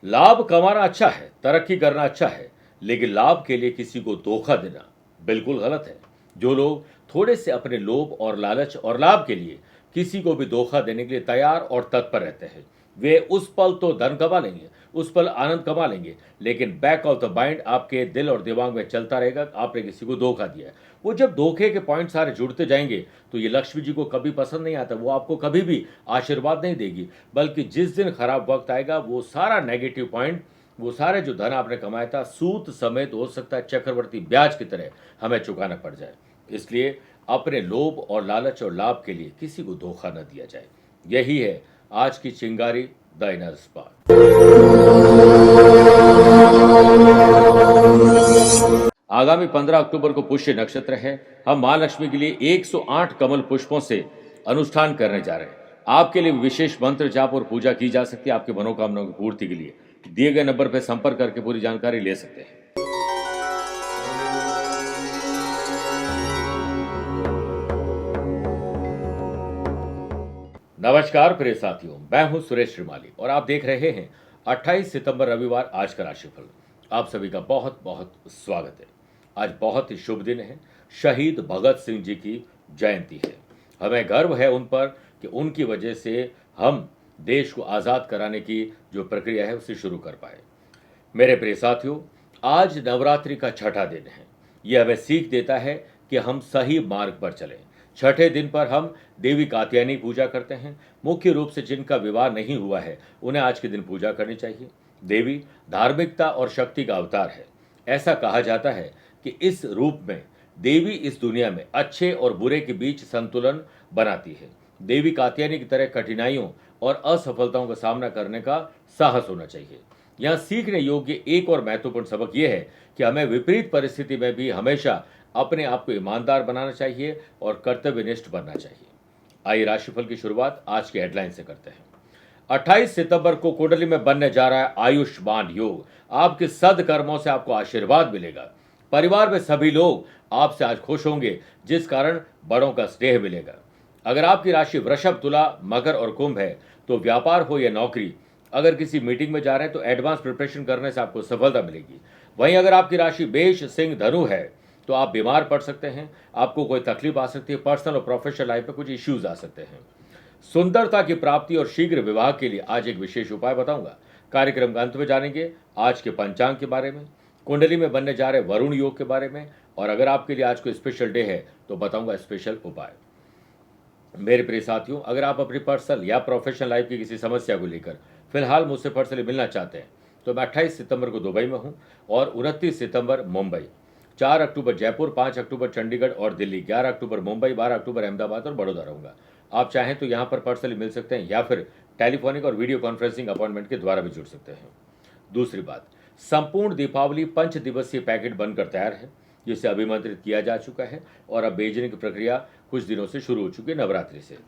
लाभ कमाना अच्छा है, तरक्की करना अच्छा है, लेकिन लाभ के लिए किसी को धोखा देना बिल्कुल गलत है। जो लोग थोड़े से अपने लोभ और लालच और लाभ के लिए किसी को भी धोखा देने के लिए तैयार और तत्पर रहते हैं, वे उस पल तो धन कमा लेंगे, उस पल आनंद कमा लेंगे, लेकिन बैक ऑफ द माइंड आपके दिल और दिमाग में चलता रहेगा कि आपने किसी को धोखा दिया है। वो जब धोखे के पॉइंट सारे जुड़ते जाएंगे तो ये लक्ष्मी जी को कभी पसंद नहीं आता, वो आपको कभी भी आशीर्वाद नहीं देगी, बल्कि जिस दिन खराब वक्त आएगा वो सारा नेगेटिव पॉइंट, वो सारे जो धन आपने कमाया था सूद समेत हो सकता है चक्रवर्ती ब्याज की तरह हमें चुकाना पड़ जाए। इसलिए अपने लोभ और लालच और लाभ के लिए किसी को धोखा न दिया जाए। यही है आज की चिंगारी द इनर स्पार्क। आगामी 15 अक्टूबर को पुष्य नक्षत्र है। हम महालक्ष्मी के लिए 108 कमल पुष्पों से अनुष्ठान करने जा रहे हैं। आपके लिए विशेष मंत्र जाप और पूजा की जा सकती है। आपकी मनोकामनाओं की पूर्ति के लिए दिए गए नंबर पर संपर्क करके पूरी जानकारी ले सकते हैं। नमस्कार प्रिय साथियों, मैं हूं सुरेश श्रीमाली और आप देख रहे हैं 28 सितंबर रविवार आज का राशिफल। आप सभी का बहुत बहुत स्वागत है। आज बहुत ही शुभ दिन है। शहीद भगत सिंह जी की जयंती है। हमें गर्व है उन पर कि उनकी वजह से हम देश को आज़ाद कराने की जो प्रक्रिया है उसे शुरू कर पाए। मेरे प्रिय साथियों, आज नवरात्रि का छठा दिन है। यह हमें सीख देता है कि हम सही मार्ग पर चलें। छठे दिन पर हम देवी कात्यायनी पूजा करते हैं। मुख्य रूप से जिनका विवाह नहीं हुआ है उन्हें आज के दिन पूजा करनी चाहिए। देवी धार्मिकता और शक्ति का अवतार है। ऐसा कहा जाता है कि इस रूप में देवी इस दुनिया में अच्छे और बुरे के बीच संतुलन बनाती है। देवी कात्यायनी की तरह कठिनाइयों और असफलताओं का सामना करने का साहस होना चाहिए। यहाँ सीखने योग्य एक और महत्वपूर्ण सबक यह है कि हमें विपरीत परिस्थिति में भी हमेशा अपने आप को ईमानदार बनाना चाहिए और कर्तव्यनिष्ठ बनना चाहिए। आइए राशिफल की शुरुआत आज के हेडलाइन से करते हैं। 28 सितंबर को कुंडली में बनने जा रहा है आयुष्मान योग। आपके सदकर्मों से आपको आशीर्वाद मिलेगा। परिवार में सभी लोग आपसे आज खुश होंगे, जिस कारण बड़ों का स्नेह मिलेगा। अगर आपकी राशि वृषभ, तुला, मकर और कुंभ है तो व्यापार हो या नौकरी, अगर किसी मीटिंग में जा रहे हैं तो एडवांस प्रिपरेशन करने से आपको सफलता मिलेगी। वहीं अगर आपकी राशि मेष, सिंह, धनु है तो आप बीमार पड़ सकते हैं, आपको कोई तकलीफ आ सकती है, पर्सनल और प्रोफेशनल लाइफ में कुछ इश्यूज आ सकते हैं। सुंदरता की प्राप्ति और शीघ्र विवाह के लिए आज एक विशेष उपाय बताऊंगा। कार्यक्रम के अंत में जानेंगे आज के पंचांग के बारे में, कुंडली में बनने जा रहे वरुण योग के बारे में, और अगर आपके लिए आज कोई स्पेशल डे है तो बताऊंगा स्पेशल उपाय। मेरे प्रिय साथियों, अगर आप अपनी पर्सनल या प्रोफेशनल लाइफ की किसी समस्या को लेकर फिलहाल मुझसे पर्सनली मिलना चाहते हैं तो मैं 28 सितंबर को दुबई में हूं और 29 सितंबर मुंबई, 4 अक्टूबर जयपुर, 5 अक्टूबर चंडीगढ़ और दिल्ली, 11 अक्टूबर मुंबई, 12 अक्टूबर अहमदाबाद और बड़ौदा रहूंगा। आप चाहें तो यहां पर पर्सनली मिल सकते हैं या फिर टेलीफोनिक और वीडियो कॉन्फ्रेंसिंग अपॉइंटमेंट के द्वारा भी जुड़ सकते हैं। दूसरी बात, संपूर्ण दीपावली 5 दिवसीय पैकेट बनकर तैयार है, जिसे अभिमंत्रित किया जा चुका है और अब भेजने की प्रक्रिया कुछ दिनों से शुरू हो चुकी है नवरात्रि से।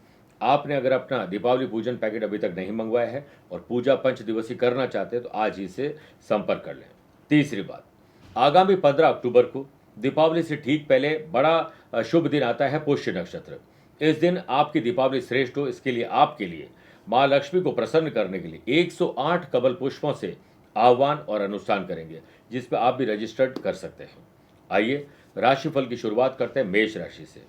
आपने अगर अपना दीपावली पूजन पैकेट अभी तक नहीं मंगवाया है और पूजा 5 दिवसीय करना चाहते हैं तो आज ही से संपर्क कर लें। तीसरी बात, आगामी 15 अक्टूबर को दीपावली से ठीक पहले बड़ा शुभ दिन आता है पुष्य नक्षत्र। इस दिन आपकी दीपावली श्रेष्ठ हो, इसके लिए आपके लिए माँ लक्ष्मी को प्रसन्न करने के लिए 108 कमल पुष्पों से आह्वान और अनुष्ठान करेंगे, जिस पर आप भी रजिस्टर्ड कर सकते हैं। आइए राशिफल की शुरुआत करते हैं मेष राशि से।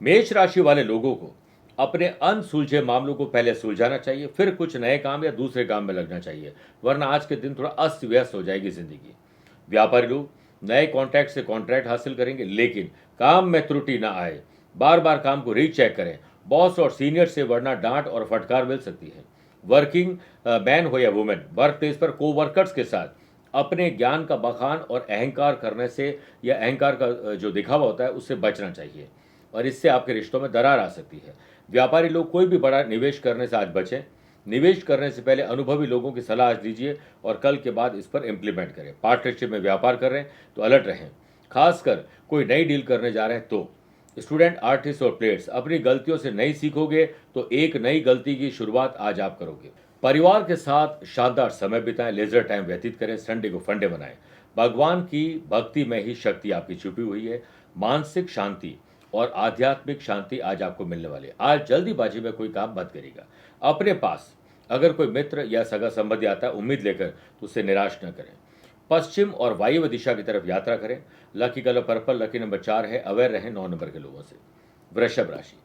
मेष राशि वाले लोगों को अपने अनसुलझे मामलों को पहले सुलझाना चाहिए, फिर कुछ नए काम या दूसरे काम में लगना चाहिए, वरना आज के दिन थोड़ा अस्त व्यस्त हो जाएगी जिंदगी। व्यापारी लोग नए कॉन्ट्रैक्ट से कॉन्ट्रैक्ट हासिल करेंगे, लेकिन काम में त्रुटि ना आए। बार बार काम को रीचेक करें। बॉस और सीनियर से वरना डांट और फटकार मिल सकती है। वर्किंग मैन हो या वुमेन, वर्क प्लेस पर कोवर्कर्स के साथ अपने ज्ञान का बखान और अहंकार करने से या अहंकार का जो दिखावा होता है उससे बचना चाहिए, और इससे आपके रिश्तों में दरार आ सकती है। व्यापारी लोग कोई भी बड़ा निवेश करने से आज बचें। निवेश करने से पहले अनुभवी लोगों की सलाह आज लीजिए और कल के बाद इस पर इम्प्लीमेंट करें। पार्टनरशिप में व्यापार कर रहे हैं तो अलर्ट रहें, खासकर कोई नई डील करने जा रहे हैं तो। स्टूडेंट, आर्टिस्ट और प्लेयर्स, अपनी गलतियों से नहीं सीखोगे तो एक नई गलती की शुरुआत आज आप करोगे। परिवार के साथ शानदार समय बिताएं, लेजर टाइम व्यतीत करें, संडे को फंडे बनाएं। भगवान की भक्ति में ही शक्ति आपकी छुपी हुई है। मानसिक शांति और आध्यात्मिक शांति आज आपको मिलने वाली है। आज जल्दीबाजी में कोई काम मत करिएगा। अपने पास अगर कोई मित्र या सगा संबंधी आता है उम्मीद लेकर, तो उसे निराश न करें। पश्चिम और वायव्य दिशा की तरफ यात्रा करें। Lucky colour purple, lucky number 4 है। अवेयर रहें 9 नंबर के लोगों से। वृषभ राशि,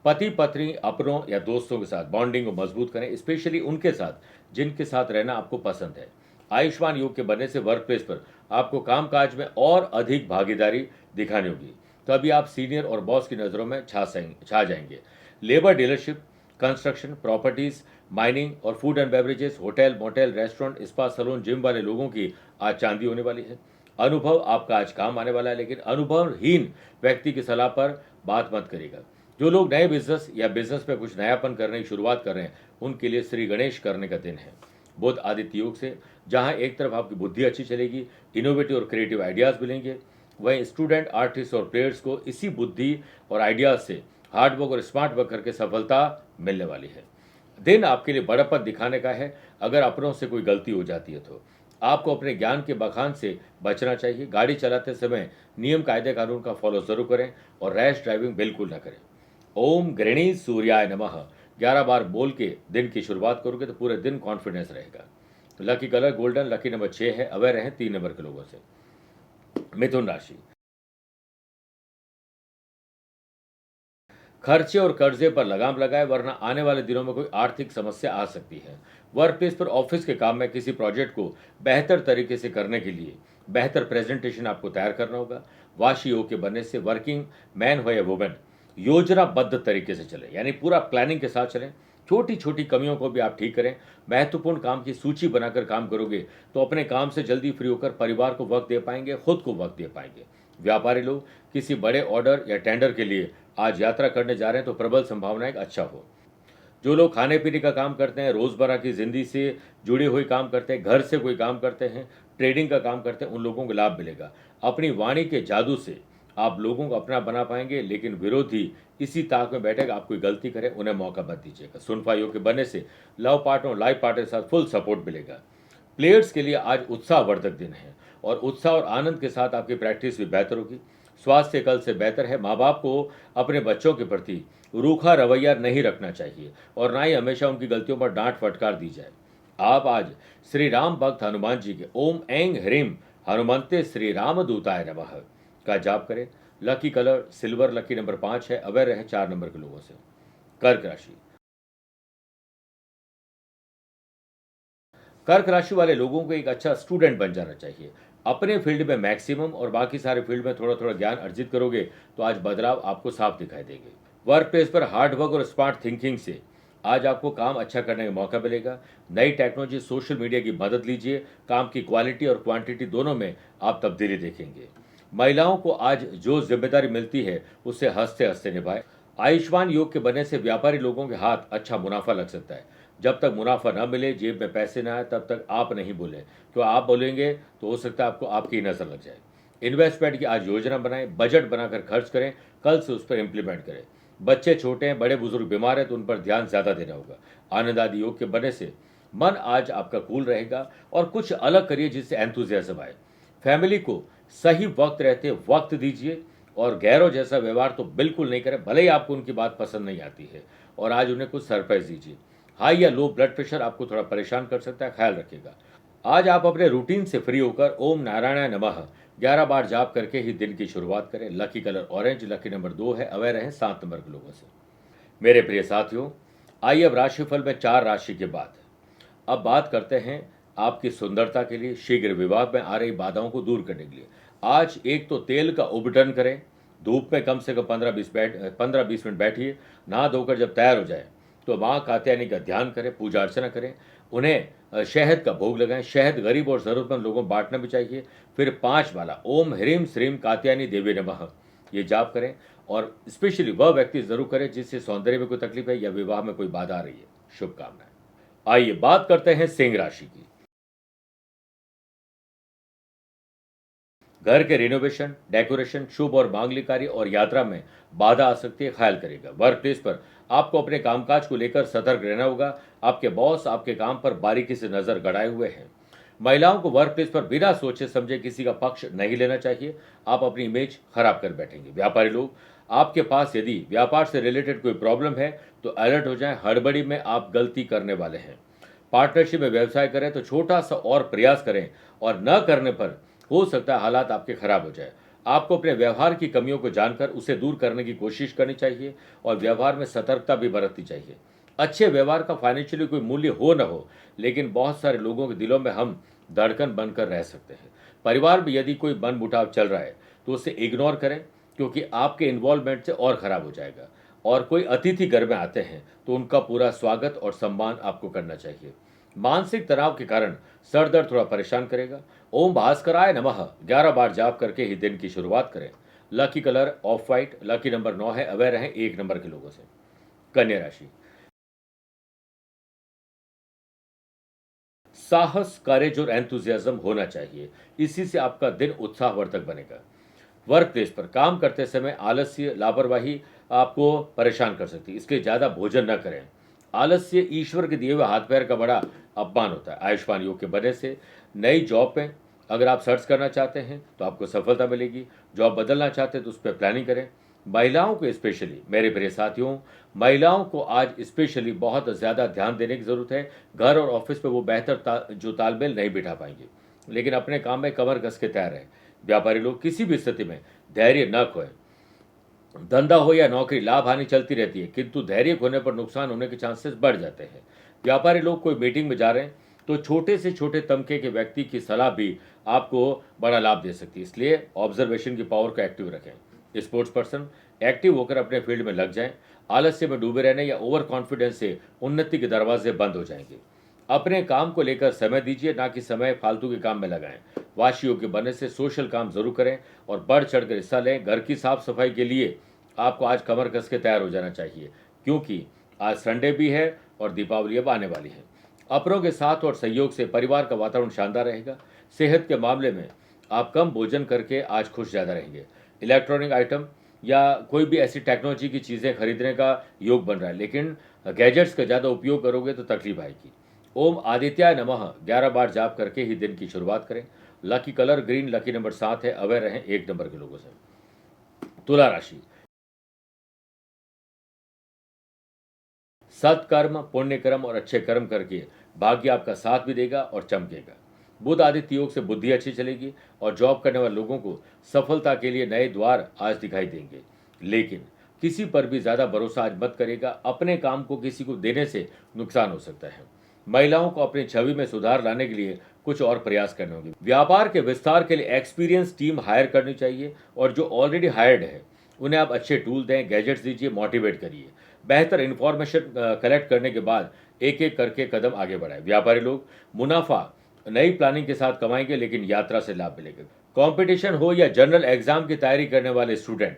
पति पत्नी, अपनों या दोस्तों के साथ बॉन्डिंग को मजबूत करें, स्पेशली उनके साथ जिनके साथ रहना आपको पसंद है। आयुष्मान योग के बनने से वर्क प्लेस पर आपको कामकाज में और अधिक भागीदारी दिखानी होगी, तभी आप सीनियर और बॉस की नज़रों में छा जाएंगे। Labour dealership, construction, properties, mining और food and beverages, hotel, motel, restaurant, spa, salon, gym वाले लोगों की आज चांदी होने वाली है। अनुभव आपका आज काम आने वाला है, लेकिन अनुभवहीन व्यक्ति की सलाह पर बात मत करिएगा। जो लोग नए बिजनेस या बिजनेस पे कुछ नयापन करने की शुरुआत कर रहे हैं, उनके लिए श्री गणेश करने का दिन है। बुध आदित्य योग से जहां एक तरफ आपकी बुद्धि अच्छी चलेगी, इनोवेटिव और क्रिएटिव आइडियाज मिलेंगे, वहीं स्टूडेंट, आर्टिस्ट और प्लेयर्स को इसी बुद्धि और आइडियाज से हार्डवर्क और स्मार्ट वर्क करके सफलता मिलने वाली है। दिन आपके लिए बड़प्पन दिखाने का है। अगर अपनों से कोई गलती हो जाती है तो आपको अपने ज्ञान के बखान से बचना चाहिए। गाड़ी चलाते समय नियम, कायदे, कानून का फॉलो जरूर करें और रैश ड्राइविंग बिल्कुल न करें। ओम गृणी सूर्याय नमः 11 बार बोल के दिन की शुरुआत करोगे तो पूरे दिन कॉन्फिडेंस रहेगा। Lucky colour golden, lucky number 6 है। अवेयर रहें 3 नंबर के लोगों से। मिथुन राशि, खर्चे और कर्जे पर लगाम लगाए, वरना आने वाले दिनों में कोई आर्थिक समस्या आ सकती है। वर्क प्लेस पर ऑफिस के काम में किसी प्रोजेक्ट को बेहतर तरीके से करने के लिए बेहतर प्रेजेंटेशन आपको तैयार करना होगा। वाशी योग के बनने से वर्किंग मैन हो या वुमेन योजनाबद्ध तरीके से चले, यानी पूरा प्लानिंग के साथ चलें। छोटी छोटी कमियों को भी आप ठीक करें। महत्वपूर्ण काम की सूची बनाकर काम करोगे तो अपने काम से जल्दी फ्री होकर परिवार को वक्त दे पाएंगे, खुद को वक्त दे पाएंगे। व्यापारी लोग किसी बड़े ऑर्डर या टेंडर के लिए आज यात्रा करने जा रहे हैं तो प्रबल संभावना एक अच्छा हो। जो लोग खाने पीने का काम करते हैं, रोजमर्रा की जिंदगी से जुड़े हुए काम करते हैं, घर से कोई काम करते हैं, ट्रेडिंग का काम करते हैं, उन लोगों को लाभ मिलेगा। अपनी वाणी के जादू से आप लोगों को अपना बना पाएंगे, लेकिन विरोधी इसी ताक में बैठेगा। आप कोई गलती करें, उन्हें मौका मत दीजिएगा। सुनफा योग के बनने से लव पार्टनर और लाइफ पार्टनर के साथ फुल सपोर्ट मिलेगा। प्लेयर्स के लिए आज उत्साहवर्धक दिन है और उत्साह और आनंद के साथ आपकी प्रैक्टिस भी बेहतर होगी। स्वास्थ्य कल से बेहतर है। माँ बाप को अपने बच्चों के प्रति रूखा रवैया नहीं रखना चाहिए और ना ही हमेशा उनकी गलतियों पर डांट फटकार दी जाए। आप आज श्री राम भक्त हनुमान जी के ओम ऐंग ह्रीम हनुमंते श्री राम दूताय नमः का जाप करें। Lucky colour silver, lucky number 5 है। अवेयर रहे 4 नंबर के लोगों से। कर्क राशि, कर्क राशि वाले लोगों को एक अच्छा स्टूडेंट बन जाना चाहिए। अपने फील्ड में मैक्सिमम और बाकी सारे फील्ड में थोड़ा थोड़ा ज्ञान अर्जित करोगे तो आज बदलाव आपको साफ दिखाई देंगे। वर्क प्लेस पर हार्ड वर्क और स्मार्ट थिंकिंग से आज आपको काम अच्छा करने का मौका मिलेगा। नई टेक्नोलॉजी, सोशल मीडिया की मदद लीजिए। काम की क्वालिटी और क्वांटिटी दोनों में आप तब्दीली देखेंगे। महिलाओं को आज जो जिम्मेदारी मिलती है उसे हंसते हंसते निभाएं। आयुष्मान योग के बनने से व्यापारी लोगों के हाथ अच्छा मुनाफा लग सकता है। जब तक मुनाफा न मिले, जेब में पैसे न आए, तब तक आप नहीं बोले, क्यों आप बोलेंगे तो हो सकता है आपको आपकी नजर लग जाए। इन्वेस्टमेंट की आज योजना बनाएं, बजट बनाकर खर्च करें, कल से उस पर इंप्लीमेंट करें। बच्चे छोटे हैं, बड़े बुजुर्ग बीमार हैं तो उन पर ध्यान ज्यादा देना होगा। आनंद आदि योग के बनने से मन आज आपका कूल रहेगा और कुछ अलग करिए जिससे एंथुजियाज्म आए। फैमिली को सही वक्त रहते वक्त दीजिए और गैरों जैसा व्यवहार तो बिल्कुल नहीं करें, भले ही आपको उनकी बात पसंद नहीं आती है। और आज उन्हें कुछ सरप्राइज दीजिए। हाई या लो ब्लड प्रेशर आपको थोड़ा परेशान कर सकता है, ख्याल रखिएगा। आज आप अपने रूटीन से फ्री होकर ओम नारायणाय नमः 11 बार जाप करके ही दिन की शुरुआत करें। Lucky colour orange, lucky number 2 है। अवेयर रहें 7 नंबर के लोगों से। मेरे प्रिय साथियों, आइए अब राशिफल में 4 राशि के बाद अब बात करते हैं आपकी सुंदरता के लिए शीघ्र विवाह में आ रही बाधाओं को दूर करने के लिए। आज एक तो तेल का उपटन करें, धूप में कम से कम 15-20 मिनट बैठिए। नहा धोकर जब तैयार हो जाए तो माँ कात्यायनी का ध्यान करें, पूजा अर्चना करें, उन्हें शहद का भोग लगाएं। शहद गरीब और जरूरतमंद लोगों को बांटना भी चाहिए। फिर 5 वाला ओम ह्रीम श्रीम कात्यायनी देवी नमः ये जाप करें और स्पेशली वह व्यक्ति जरूर करें जिससे सौंदर्य में कोई तकलीफ है या विवाह में कोई बाधा आ रही है। शुभकामनाएं। आइए बात करते हैं सिंह राशि की। घर के रिनोवेशन, डेकोरेशन, शुभ और मांगलिक कार्य और यात्रा में बाधा आ सकती है, ख्याल करेगा। वर्क प्लेस पर आपको अपने कामकाज को लेकर सतर्क रहना होगा। आपके बॉस आपके काम पर बारीकी से नजर गड़ाए हुए हैं। महिलाओं को वर्क प्लेस पर बिना सोचे समझे किसी का पक्ष नहीं लेना चाहिए, आप अपनी इमेज खराब कर बैठेंगे। व्यापारी लोग आपके पास यदि व्यापार से रिलेटेड कोई प्रॉब्लम है तो अलर्ट हो जाएं, हड़बड़ी में आप गलती करने वाले हैं। पार्टनरशिप में व्यवसाय करें तो छोटा सा और प्रयास करें, और न करने पर हो सकता है हालात आपके खराब हो जाए। आपको अपने व्यवहार की कमियों को जानकर उसे दूर करने की कोशिश करनी चाहिए और व्यवहार में सतर्कता भी बरतनी चाहिए। अच्छे व्यवहार का फाइनेंशियली कोई मूल्य हो न हो, लेकिन बहुत सारे लोगों के दिलों में हम धड़कन बनकर रह सकते हैं। परिवार में यदि कोई मनमुटाव चल रहा है तो उसे इग्नोर करें, क्योंकि आपके इन्वॉल्वमेंट से और खराब हो जाएगा। और कोई अतिथि घर में आते हैं तो उनका पूरा स्वागत और सम्मान आपको करना चाहिए। मानसिक तनाव के कारण सर दर्द थोड़ा परेशान करेगा। ओम भास्कराय नमः 11 बार जाप करके ही दिन की शुरुआत करें। Lucky colour of white, lucky number 9 है। अवेयर रहें 1 नंबर के लोगों से। कन्या राशि, साहस, करेज और एंथुजियाज्म होना चाहिए। इसी से आपका दिन उत्साहवर्धक बनेगा। वर्क प्लेस पर काम करते समय आलस्य, लापरवाही आपको परेशान कर सकती है, इसलिए ज़्यादा भोजन न करें। आलस्य ईश्वर के दिए हुए हाथ पैर का बड़ा अपमान होता है। आयुष्मान योग के बनने से नई जॉब में अगर आप सर्च करना चाहते हैं तो आपको सफलता मिलेगी। जॉब बदलना चाहते हैं तो उस पर प्लानिंग करें। महिलाओं को स्पेशली, मेरे प्रिय साथियों, महिलाओं को आज स्पेशली बहुत ज़्यादा ध्यान देने की ज़रूरत है। घर और ऑफिस पे वो बेहतर जो तालमेल नहीं बिठा पाएंगे, लेकिन अपने काम में कमर कस के तैयार रहें। व्यापारी लोग किसी भी स्थिति में धैर्य न खोएं। धंधा हो या नौकरी, लाभ हानि चलती रहती है, किंतु धैर्य खोने पर नुकसान होने के चांसेस बढ़ जाते हैं। व्यापारी लोग कोई मीटिंग में जा रहे हैं तो छोटे से छोटे तमके के व्यक्ति की सलाह भी आपको बड़ा लाभ दे सकती है, इसलिए ऑब्जर्वेशन की पावर को एक्टिव रखें। स्पोर्ट्स पर्सन एक्टिव होकर अपने फील्ड में लग जाएं। आलस्य में डूबे रहने या ओवर कॉन्फिडेंस से उन्नति के दरवाजे बंद हो जाएंगे। अपने काम को लेकर समय दीजिए, ना कि समय फालतू के काम में लगाएं। वाशियों के बनने से सोशल काम जरूर करें और बढ़ चढ़कर हिस्सा लें। घर की साफ सफाई के लिए आपको आज कमर कस के तैयार हो जाना चाहिए, क्योंकि आज संडे भी है और दीपावली अब आने वाली है। अपनों के साथ और सहयोग से परिवार का वातावरण शानदार रहेगा। सेहत के मामले में आप कम भोजन करके आज खुश ज़्यादा रहेंगे। इलेक्ट्रॉनिक आइटम या कोई भी ऐसी टेक्नोलॉजी की चीज़ें खरीदने का योग बन रहा है, लेकिन गैजेट्स का ज़्यादा उपयोग करोगे तो तकलीफ आएगी। ओम आदित्याय नमः 11 बार जाप करके ही दिन की शुरुआत करें। Lucky colour green, lucky number 7 है। अवेयर रहें 1 नंबर के लोगों से। तुला राशि, सत्कर्म, पुण्य कर्म और अच्छे कर्म करके भाग्य आपका साथ भी देगा और चमकेगा। बुध आदित्य योग से बुद्धि अच्छी चलेगी और जॉब करने वाले लोगों को सफलता के लिए नए द्वार आज दिखाई देंगे। लेकिन किसी पर भी ज्यादा भरोसा आज मत करेगा। अपने काम को किसी को देने से नुकसान हो सकता है। महिलाओं को अपनी छवि में सुधार लाने के लिए कुछ और प्रयास करने होंगे। व्यापार के विस्तार के लिए एक्सपीरियंस टीम हायर करनी चाहिए, और जो ऑलरेडी हायर्ड है उन्हें आप अच्छे टूल दें, गैजेट्स दीजिए, मोटिवेट करिए। बेहतर इन्फॉर्मेशन कलेक्ट करने के बाद एक एक करके कदम आगे बढ़ाएं। व्यापारी लोग मुनाफा नई प्लानिंग के साथ कमाएंगे, लेकिन यात्रा से लाभ मिलेगा। कंपटीशन हो या जनरल एग्जाम की तैयारी करने वाले स्टूडेंट,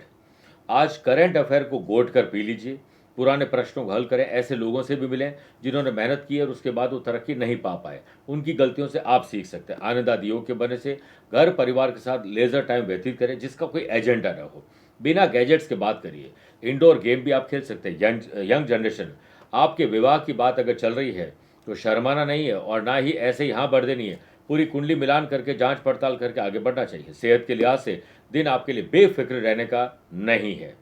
आज करंट अफेयर को गोद कर पी लीजिए। पुराने प्रश्नों को हल करें। ऐसे लोगों से भी मिलें जिन्होंने मेहनत की और उसके बाद वो तरक्की नहीं पा पाए। उनकी गलतियों से आप सीख सकते हैं। आनंद आदि योग के बनने से घर परिवार के साथ लेजर टाइम व्यतीत करें, जिसका कोई एजेंडा न हो। बिना गैजेट्स के बात करिए। इंडोर गेम भी आप खेल सकते हैं। यंग जनरेशन, आपके विवाह की बात अगर चल रही है तो शर्माना नहीं है और ना ही ऐसे ही हाँ बढ़ देनी है। पूरी कुंडली मिलान करके जांच पड़ताल करके आगे बढ़ना चाहिए। सेहत के लिहाज से दिन आपके लिए बेफिक्र रहने का नहीं है।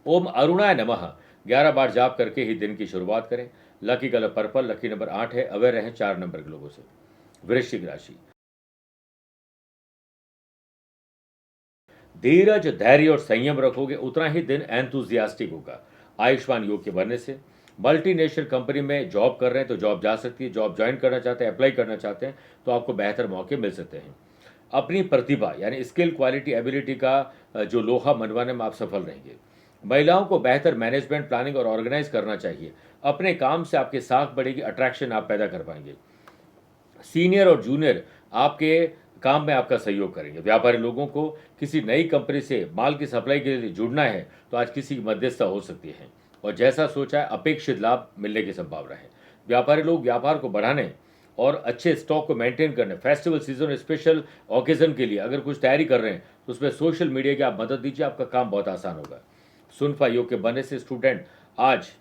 ओम अरुणाय नमः 11 बार जाप करके ही दिन की शुरुआत करें। Lucky colour purple, lucky number 8 है। अवेयर रहें 4 नंबर के लोगों से। वृश्चिक राशि, धीरज, धैर्य और संयम रखोगे उतना ही दिन एंथुजियास्टिक होगा। आयुष्मान योग के बनने से मल्टीनेशनल कंपनी में जॉब कर रहे हैं तो जॉब जा सकती है। जॉब ज्वाइन करना चाहते हैं, अप्लाई करना चाहते हैं तो आपको बेहतर मौके मिल सकते हैं। अपनी प्रतिभा यानी स्किल, क्वालिटी, एबिलिटी का जो लोहा मनवाने में आप सफल रहेंगे। महिलाओं को बेहतर मैनेजमेंट, प्लानिंग और ऑर्गेनाइज करना चाहिए। अपने काम से आपकी साख बढ़ेगी, अट्रैक्शन आप पैदा कर पाएंगे। सीनियर और जूनियर आपके काम में आपका सहयोग करेंगे। व्यापारी लोगों को किसी नई कंपनी से माल की सप्लाई के लिए जुड़ना है तो आज किसी की मध्यस्थता हो सकती है, और जैसा सोचा है अपेक्षित लाभ मिलने की संभावना है। व्यापारी लोग व्यापार को बढ़ाने और अच्छे स्टॉक को मेंटेन करने, फेस्टिवल सीजन, स्पेशल ओकेजन के लिए अगर कुछ तैयारी कर रहे हैं तो उसमें सोशल मीडिया की आप मदद दीजिए, आपका काम बहुत आसान होगा। सुनफा योग के बनने से स्टूडेंट आज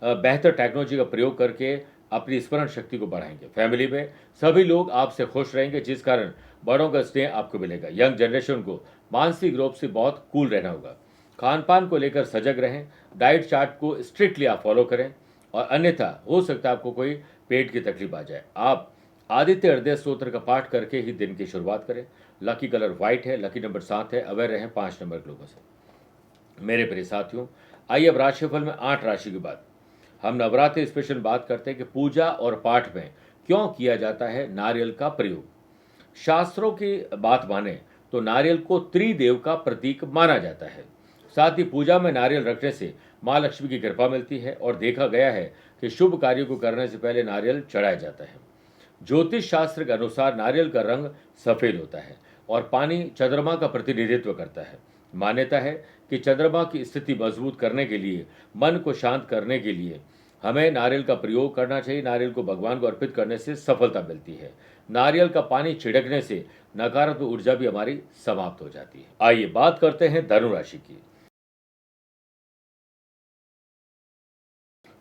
बेहतर टेक्नोलॉजी का प्रयोग करके अपनी स्मरण शक्ति को बढ़ाएंगे। फैमिली में सभी लोग आपसे खुश रहेंगे, जिस कारण बड़ों का स्नेह आपको मिलेगा। यंग जनरेशन को मानसिक रूप से बहुत कूल रहना होगा। खान पान को लेकर सजग रहें, डाइट चार्ट को स्ट्रिक्टली आप फॉलो करें, और अन्यथा हो सकता है आपको कोई पेट की तकलीफ आ जाए। आप आदित्य हृदय स्तोत्र का पाठ करके ही दिन की शुरुआत करें। लकी कलर व्हाइट है, लकी नंबर 7 है, अवेयर रहें 5 नंबर के लोगों से। मेरे प्रिय साथियों, आइए अब राशिफल में 8 राशि की बात। हम नवरात्रि स्पेशल बात करते हैं कि पूजा और पाठ में क्यों किया जाता है नारियल का प्रयोग। शास्त्रों की बात माने तो नारियल को त्रिदेव का प्रतीक माना जाता है। साथ ही पूजा में नारियल रखने से माँ लक्ष्मी की कृपा मिलती है और देखा गया है कि शुभ कार्यों को करने से पहले नारियल चढ़ाया जाता है। ज्योतिष शास्त्र के अनुसार नारियल का रंग सफेद होता है और पानी चंद्रमा का प्रतिनिधित्व करता है। मान्यता है कि चंद्रमा की स्थिति मजबूत करने के लिए, मन को शांत करने के लिए हमें नारियल का प्रयोग करना चाहिए। नारियल को भगवान को अर्पित करने से सफलता मिलती है। नारियल का पानी छिड़कने से नकारात्मक ऊर्जा भी हमारी समाप्त हो जाती है। आइए बात करते हैं धनु राशि की।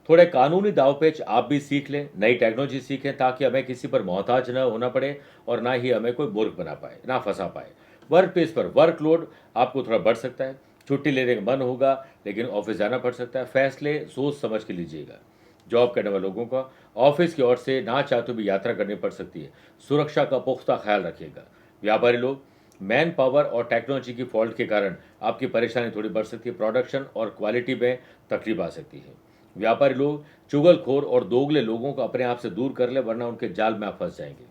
थोड़े कानूनी दावपेच आप भी सीख लें, नई टेक्नोलॉजी सीखें, ताकि हमें किसी पर मोहताज न होना पड़े और ना ही हमें कोई मूर्ख बना पाए, ना फंसा पाए। वर्क प्लेस पर वर्कलोड आपको थोड़ा बढ़ सकता है, छुट्टी लेने का मन होगा लेकिन ऑफिस जाना पड़ सकता है। फैसले सोच समझ के लीजिएगा। जॉब करने वाले लोगों का ऑफिस की ओर से ना चाहते भी यात्रा करनी पड़ सकती है। सुरक्षा का पुख्ता ख्याल रखिएगा। व्यापारी लोग, मैन पावर और टेक्नोलॉजी की फॉल्ट के कारण आपकी परेशानी थोड़ी बढ़ सकती है। प्रोडक्शन और क्वालिटी में तकलीफ आ सकती है। व्यापारी लोग चुगलखोर और दोगले लोगों को अपने आप से दूर कर ले, वरना उनके जाल में आप फंस जाएंगे।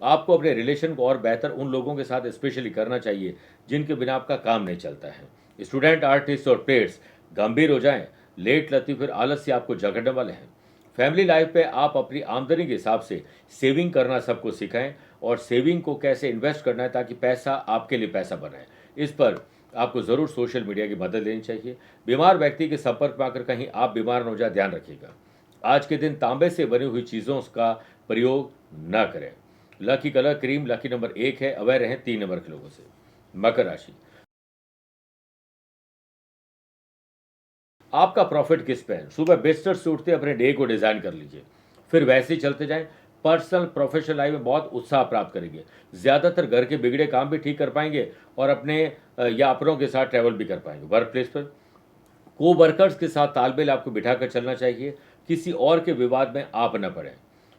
आपको अपने रिलेशन को और बेहतर उन लोगों के साथ स्पेशली करना चाहिए जिनके बिना आपका काम नहीं चलता है। स्टूडेंट, आर्टिस्ट और प्लेयर्स गंभीर हो जाएं, लेट लतीफ फिर आलस्य आपको जकड़ने वाले हैं। फैमिली लाइफ पे आप अपनी आमदनी के हिसाब से सेविंग करना सबको सिखाएं और सेविंग को कैसे इन्वेस्ट करना है ताकि पैसा आपके लिए पैसा बनाए, इस पर आपको ज़रूर सोशल मीडिया की मदद लेनी चाहिए। बीमार व्यक्ति के संपर्क में आकर कहीं आप बीमार न हो जाए, ध्यान रखिएगा। आज के दिन तांबे से बनी हुई चीज़ों का प्रयोग न करें। Lucky colour cream, lucky number 1 है, अवेयर रहें 3 नंबर के लोगों से। मकर राशि, आपका प्रॉफिट किस पे है? सुबह बिस्तर से उठते अपने डे को डिजाइन कर लीजिए, फिर वैसे ही चलते जाएं। पर्सनल प्रोफेशनल लाइफ में बहुत उत्साह प्राप्त करेंगे। ज्यादातर घर के बिगड़े काम भी ठीक कर पाएंगे और अपने या अपनों के साथ ट्रैवल भी कर पाएंगे। वर्क प्लेस पर को वर्कर्स के साथ तालमेल आपको बिठाकर चलना चाहिए। किसी और के विवाद में आप न पड़े।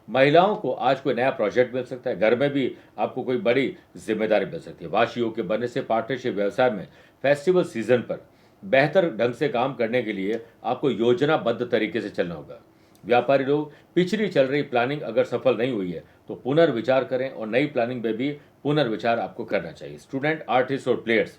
महिलाओं को आज कोई नया प्रोजेक्ट मिल सकता है। घर में भी आपको कोई बड़ी जिम्मेदारी मिल सकती है। वाशी योग के बनने से पार्टनरशिप व्यवसाय में फेस्टिवल सीजन पर बेहतर ढंग से काम करने के लिए आपको योजनाबद्ध तरीके से चलना होगा। व्यापारी लोग, पिछली चल रही प्लानिंग अगर सफल नहीं हुई है तो पुनर्विचार करें और नई प्लानिंग में भी पुनर्विचार आपको करना चाहिए। स्टूडेंट, आर्टिस्ट और प्लेयर्स,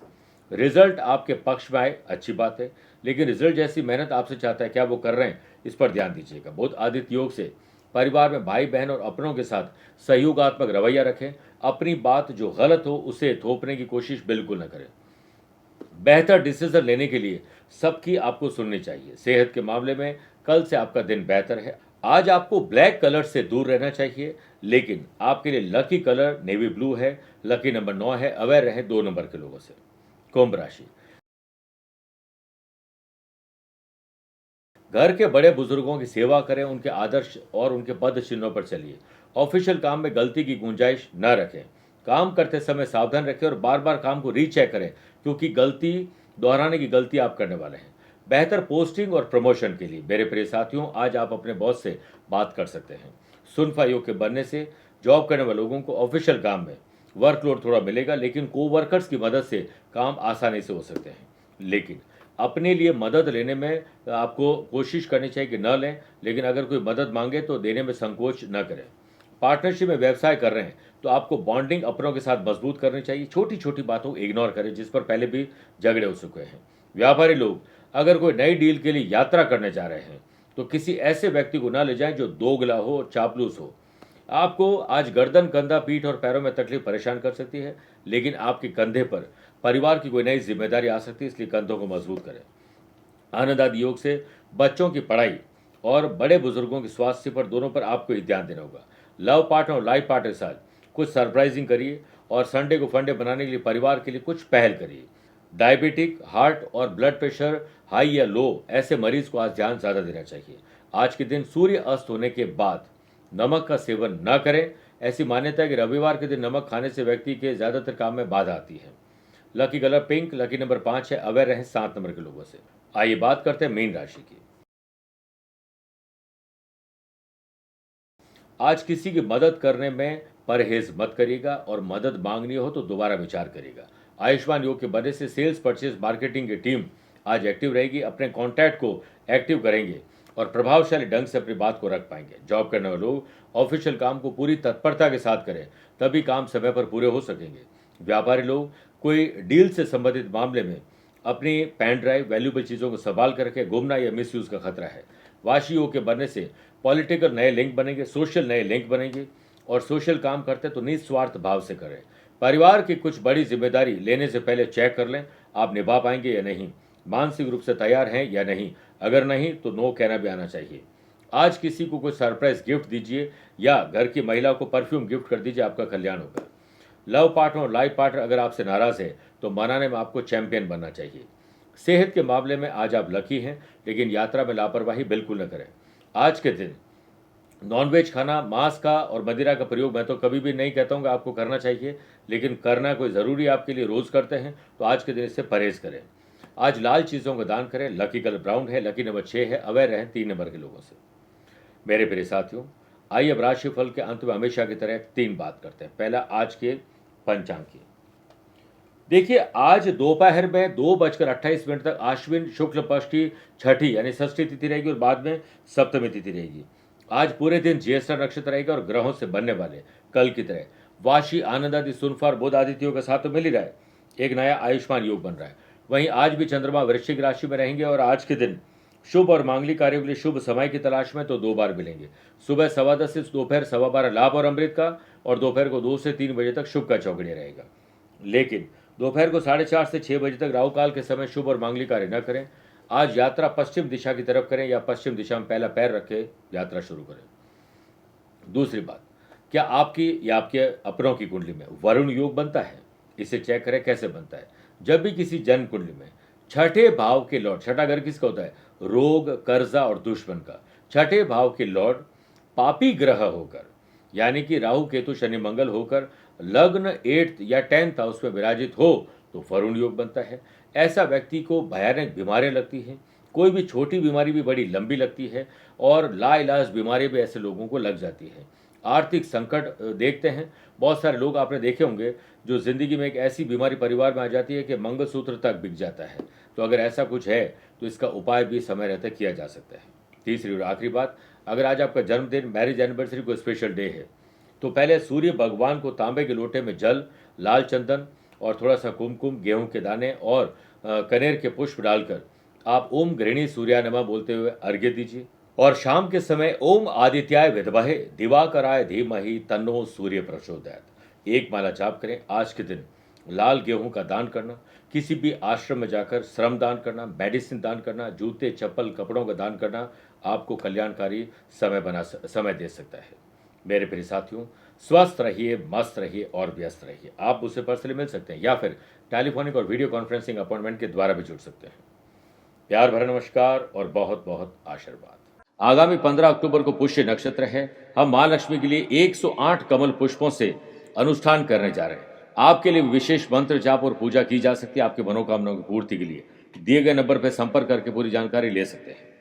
रिजल्ट आपके पक्ष में आए अच्छी बात है, लेकिन रिजल्ट जैसी मेहनत आपसे चाहता है, क्या वो कर रहे हैं, इस पर ध्यान दीजिएगा। बुध आदित्य योग से परिवार में भाई बहन और अपनों के साथ सहयोगात्मक रवैया रखें। अपनी बात जो गलत हो उसे थोपने की कोशिश बिल्कुल न करें। बेहतर डिसीजन लेने के लिए सबकी आपको सुननी चाहिए। सेहत के मामले में कल से आपका दिन बेहतर है। आज आपको ब्लैक कलर से दूर रहना चाहिए, लेकिन आपके लिए लकी कलर नेवी ब्लू है, लकी नंबर 9 है, अवेयर रहे 2 नंबर के लोगों से। कुंभ राशि, घर के बड़े बुजुर्गों की सेवा करें, उनके आदर्श और उनके पद चिन्हों पर चलिए। ऑफिशियल काम में गलती की गुंजाइश न रखें। काम करते समय सावधान रखें और बार बार काम को रीचेक करें, क्योंकि गलती दोहराने की गलती आप करने वाले हैं। बेहतर पोस्टिंग और प्रमोशन के लिए मेरे प्रिय साथियों, आज आप अपने बॉस से बात कर सकते हैं। सुनफा योग के बनने से जॉब करने वाले लोगों को ऑफिशियल काम में वर्कलोड थोड़ा मिलेगा, लेकिन को वर्कर्स की मदद से काम आसानी से हो सकते हैं। लेकिन अपने लिए मदद लेने में आपको कोशिश करनी चाहिए कि न लें, लेकिन अगर कोई मदद मांगे तो देने में संकोच न करें। पार्टनरशिप में व्यवसाय कर रहे हैं तो आपको बॉन्डिंग अपनों के साथ मजबूत करनी चाहिए। छोटी छोटी बातों को इग्नोर करें जिस पर पहले भी झगड़े हो चुके हैं। व्यापारी लोग, अगर कोई नई डील के लिए यात्रा करने जा रहे हैं तो किसी ऐसे व्यक्ति को न ले जाएं जो दोगला हो और चापलूस हो। आपको आज गर्दन, कंधा, पीठ और पैरों में तकलीफ परेशान कर सकती है, लेकिन आपके कंधे पर परिवार की कोई नई जिम्मेदारी आ सकती है, इसलिए कंधों को मजबूत करें। आनंद आदि योग से बच्चों की पढ़ाई और बड़े बुजुर्गों के स्वास्थ्य पर दोनों पर आपको ही ध्यान देना होगा। लव पार्टनर और लाइफ पार्टनर के साथ कुछ सरप्राइजिंग करिए और संडे को फंडे बनाने के लिए परिवार के लिए कुछ पहल करिए। डायबिटिक, हार्ट और ब्लड प्रेशर हाई या लो ऐसे मरीज को आज ध्यान ज़्यादा देना चाहिए। आज के दिन सूर्य अस्त होने के बाद नमक का सेवन न करें। ऐसी मान्यता है कि रविवार के दिन नमक खाने से व्यक्ति के ज़्यादातर काम में बाधा आती है। Lucky colour pink, lucky number 5 है। अवेयर रहें 7 नंबर के लोगों से। आइए बात करते हैं मीन राशि की। आज किसी की मदद करने में परहेज मत करिएगा और मदद मांगनी हो तो दोबारा विचार करिएगा। आयुष्मान योग के बनने से सेल्स, परचेज, मार्केटिंग की टीम आज एक्टिव रहेगी, अपने कॉन्टैक्ट को एक्टिव करेंगे और प्रभावशाली ढंग से अपनी बात को रख पाएंगे। जॉब करने वाले लोग ऑफिशियल काम को पूरी तत्परता के साथ करें, तभी काम समय पर पूरे हो सकेंगे। व्यापारी लोग कोई डील से संबंधित मामले में अपनी पेन ड्राइव, वैल्यूबल चीज़ों को संभाल कर रखें, गुमना या मिसयूज का खतरा है। वाशी योग के बनने से पॉलिटिकल नए लिंक बनेंगे, सोशल नए लिंक बनेंगे और सोशल काम करते तो निस्वार्थ भाव से करें। परिवार की कुछ बड़ी जिम्मेदारी लेने से पहले चेक कर लें आप निभा पाएंगे या नहीं, मानसिक रूप से तैयार हैं या नहीं। अगर नहीं तो नो कहना भी आना चाहिए। आज किसी को कोई सरप्राइज गिफ्ट दीजिए या घर की महिला को परफ्यूम गिफ्ट कर दीजिए, आपका कल्याण होगा। लव पार्टनर और लाइफ पार्टनर अगर आपसे नाराज है तो मनाने में आपको चैंपियन बनना चाहिए। सेहत के मामले में आज आप लकी हैं, लेकिन यात्रा में लापरवाही बिल्कुल न करें। आज के दिन नॉनवेज खाना, मांस का और मदिरा का प्रयोग मैं तो कभी भी नहीं कहता हूँ कि आपको करना चाहिए, लेकिन करना कोई ज़रूरी आपके लिए रोज़ करते हैं तो आज के दिन इससे परहेज करें। आज लाल चीज़ों का दान करें। लकी कलर ब्राउन है, लकी नंबर 6 है। अवेयर रहें 3 नंबर के लोगों से। मेरे प्रिय साथियों, आइए अब राशिफल के अंत में हमेशा की तरह 3 बात करते हैं। पहला आज के पंचांग की। देखिए, आज दोपहर में 2:28 तक आश्विन शुक्ल पक्ष की छठी यानी षष्ठी तिथि रहेगी और बाद में सप्तमी तिथि रहेगी। आज पूरे दिन ज्येष्ठा नक्षत्र रहेगा और ग्रहों से बनने वाले कल की तरह वाशी, आनंद आदि, सुनफार, बुध आदित्यों के साथ तो मिल ही रहा है। एक नया आयुष्मान योग बन रहा है। वहीं आज भी चंद्रमा वृश्चिक राशि में रहेंगे और आज के दिन शुभ और मांगलिक कार्यों के लिए शुभ समय की तलाश में तो 2 बार मिलेंगे। सुबह 10:15 से दोपहर 12:15 लाभ और अमृत का, और दोपहर को 2 से 3 बजे तक शुभ का चौकड़िया रहेगा। लेकिन दोपहर को 4:30 से 6 बजे तक राहु काल के समय शुभ और मांगलिक कार्य न करें। आज यात्रा पश्चिम दिशा की तरफ करें या पश्चिम दिशा में पहला पैर रख के यात्रा शुरू करें। दूसरी बात, क्या आपकी या आपके अपनों की कुंडली में वरुण योग बनता है? इसे चेक करें कैसे बनता है। जब भी किसी जन्म कुंडली में छठे भाव के लॉर्ड, छठा घर किसका होता है? रोग, कर्जा और दुश्मन का। छठे भाव के लॉर्ड पापी ग्रह होकर, यानी कि राहु, केतु, शनि, मंगल होकर लग्न 8th या 10th हाउस में विराजित हो तो वरुण योग बनता है। ऐसा व्यक्ति को भयानक बीमारियां लगती हैं। कोई भी छोटी बीमारी भी बड़ी लंबी लगती है और लाइलाज बीमारी भी ऐसे लोगों को लग जाती है। आर्थिक संकट देखते हैं। बहुत सारे लोग आपने देखे होंगे जो जिंदगी में एक ऐसी बीमारी परिवार में आ जाती है कि मंगलसूत्र तक बिक जाता है। तो अगर ऐसा कुछ है तो इसका उपाय भी समय रहते किया जा सकता है। तीसरी और आखिरी बात, अगर आज आपका जन्मदिन, मैरिज एनिवर्सरी को स्पेशल डे है तो पहले सूर्य भगवान को तांबे के लोटे में जल, लाल चंदन और थोड़ा सा कुमकुम, गेहूं के दाने और कनेर के पुष्प डालकर आप ओम गृहिणी सूर्या नमः बोलते हुए अर्घ्य दीजिए। और शाम के समय ओम आदित्याय विद्महे दिवाकराय धीमहि तन्नो सूर्य प्रचोदयात् एक माला जाप करें। आज के दिन लाल गेहूं का दान करना, किसी भी आश्रम में जाकर श्रम दान करना, मेडिसिन दान करना, जूते, चप्पल, कपड़ों का दान करना आपको कल्याणकारी समय दे सकता है। मेरे प्रिय साथियों, स्वस्थ रहिए, मस्त रहिए और व्यस्त रहिए। आप मुझसे पर्सनली मिल सकते हैं या फिर टेलीफोनिक और वीडियो कॉन्फ्रेंसिंग अपॉइंटमेंट के द्वारा भी जुड़ सकते हैं। प्यार भरा नमस्कार और बहुत बहुत आशीर्वाद। आगामी 15 अक्टूबर को पुष्य नक्षत्र है। हम मां लक्ष्मी के लिए 108 कमल पुष्पों से अनुष्ठान करने जा रहे हैं। आपके लिए विशेष मंत्र जाप और पूजा की जा सकती है। आपके मनोकामनाओं की पूर्ति के लिए दिए गए नंबर पर संपर्क करके पूरी जानकारी ले सकते हैं।